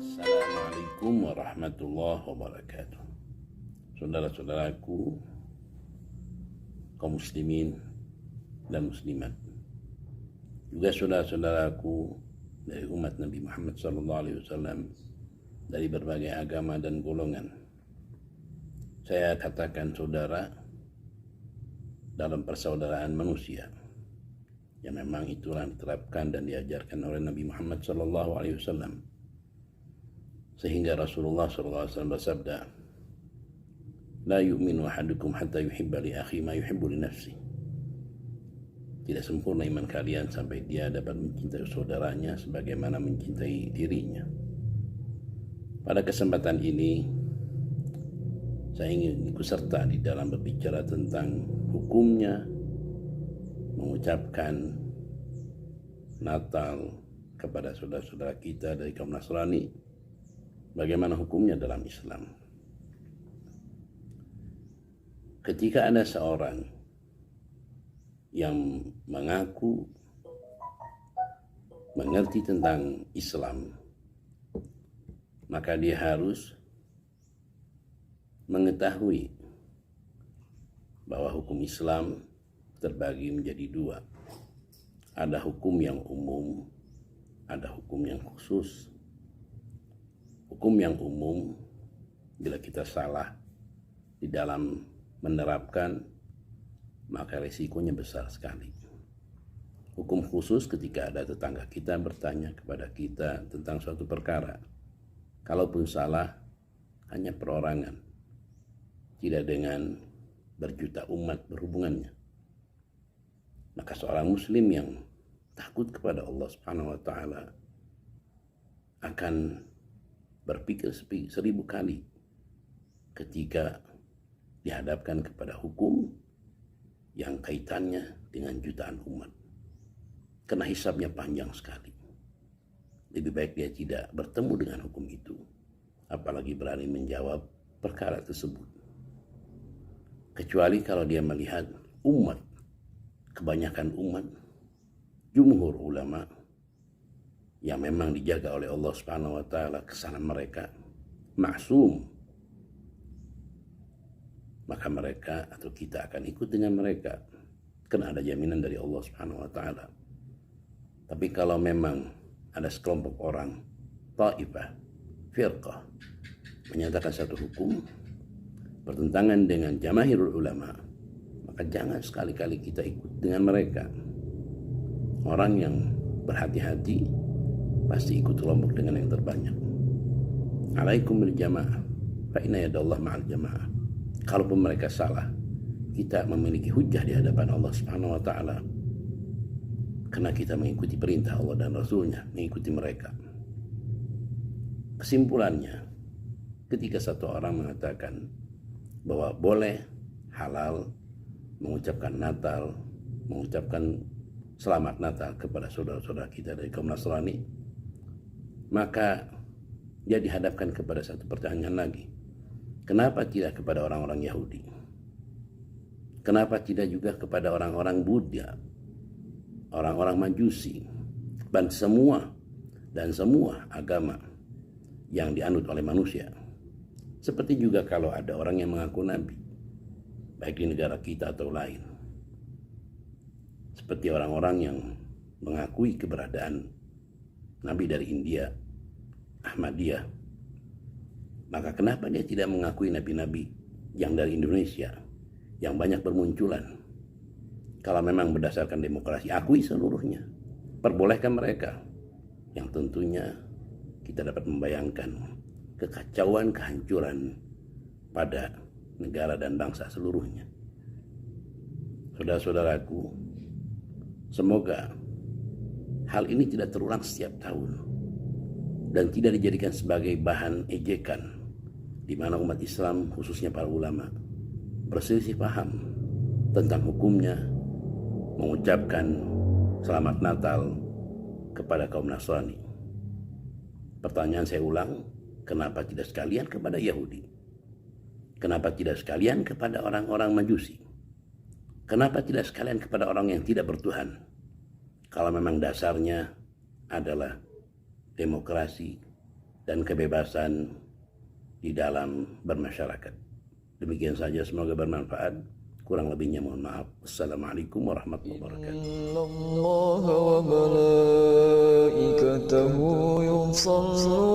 Assalamualaikum warahmatullahi wabarakatuh. Saudara-saudaraku, kaum muslimin dan muslimat, juga saudara-saudaraku dari umat Nabi Muhammad SAW dari berbagai agama dan golongan. Saya katakan saudara dalam persaudaraan manusia, yang memang itulah diterapkan dan diajarkan oleh Nabi Muhammad SAW. Sehingga Rasulullah SAW bersabda, "La yu'minu ahadukum hatta yuhibba li akhi ma yuhibbu li nafsi." Tidak sempurna iman kalian sampai dia dapat mencintai saudaranya sebagaimana mencintai dirinya. Pada kesempatan ini, saya ingin ikut serta di dalam berbicara tentang hukumnya mengucapkan Natal kepada saudara-saudara kita dari kaum Nasrani. Bagaimana hukumnya dalam Islam? Ketika ada seorang yang mengaku mengerti tentang Islam, maka dia harus mengetahui bahwa hukum Islam terbagi menjadi dua. Ada hukum yang umum, ada hukum yang khusus. Hukum yang umum, bila kita salah di dalam menerapkan, maka risikonya besar sekali. Hukum khusus ketika ada tetangga kita bertanya kepada kita tentang suatu perkara. Kalaupun salah, hanya perorangan, tidak dengan berjuta umat berhubungannya. Maka seorang muslim yang takut kepada Allah Subhanahu wa taala akan berpikir 1000 kali ketika dihadapkan kepada hukum yang kaitannya dengan jutaan umat. Karena hisabnya panjang sekali. Lebih baik dia tidak bertemu dengan hukum itu, apalagi berani menjawab perkara tersebut. Kecuali kalau dia melihat umat, kebanyakan umat, jumhur ulama yang memang dijaga oleh Allah Subhanahu wa taala, kesalahan mereka maksum, maka mereka atau kita akan ikut dengan mereka karena ada jaminan dari Allah Subhanahu wa taala. Tapi kalau memang ada sekelompok orang, taifah, firqah, menyatakan satu hukum bertentangan dengan jamaahirul ulama, maka jangan sekali-kali kita ikut dengan mereka. Orang yang berhati-hati pasti ikut kelompok dengan yang terbanyak. Alaikum bil jamaah, fa inna yadallah ma'al jamaah. Kalaupun mereka salah, kita memiliki hujjah di hadapan Allah Subhanahu wa taala. Karena kita mengikuti perintah Allah dan Rasulnya, mengikuti mereka. Kesimpulannya, ketika satu orang mengatakan bahwa boleh, halal mengucapkan Natal, mengucapkan Selamat Natal kepada saudara-saudara kita dari kaum Nasrani, maka dia dihadapkan kepada satu pertanyaan lagi. Kenapa tidak kepada orang-orang Yahudi? Kenapa tidak juga kepada orang-orang Buddha, orang-orang Majusi, dan semua agama yang dianut oleh manusia? Seperti juga kalau ada orang yang mengaku nabi, baik di negara kita atau lain. Seperti orang-orang yang mengakui keberadaan nabi dari India, Ahmadiyah. Maka kenapa dia tidak mengakui nabi-nabi yang dari Indonesia, yang banyak bermunculan? Kalau memang berdasarkan demokrasi, akui seluruhnya. Perbolehkan mereka. Yang tentunya kita dapat membayangkan kekacauan, kehancuran pada negara dan bangsa seluruhnya. Saudara-saudaraku, semoga hal ini tidak terulang setiap tahun dan tidak dijadikan sebagai bahan ejekan di mana umat Islam, khususnya para ulama, berselisih paham tentang hukumnya mengucapkan Selamat Natal kepada kaum Nasrani. Pertanyaan saya ulang, kenapa tidak sekalian kepada Yahudi? Kenapa tidak sekalian kepada orang-orang Majusi? Kenapa tidak sekalian kepada orang yang tidak bertuhan? Kalau memang dasarnya adalah demokrasi dan kebebasan di dalam bermasyarakat. Demikian saja, semoga bermanfaat. Kurang lebihnya mohon maaf. Assalamualaikum warahmatullahi wabarakatuh. Innallaha wa malaikatahu yusalluna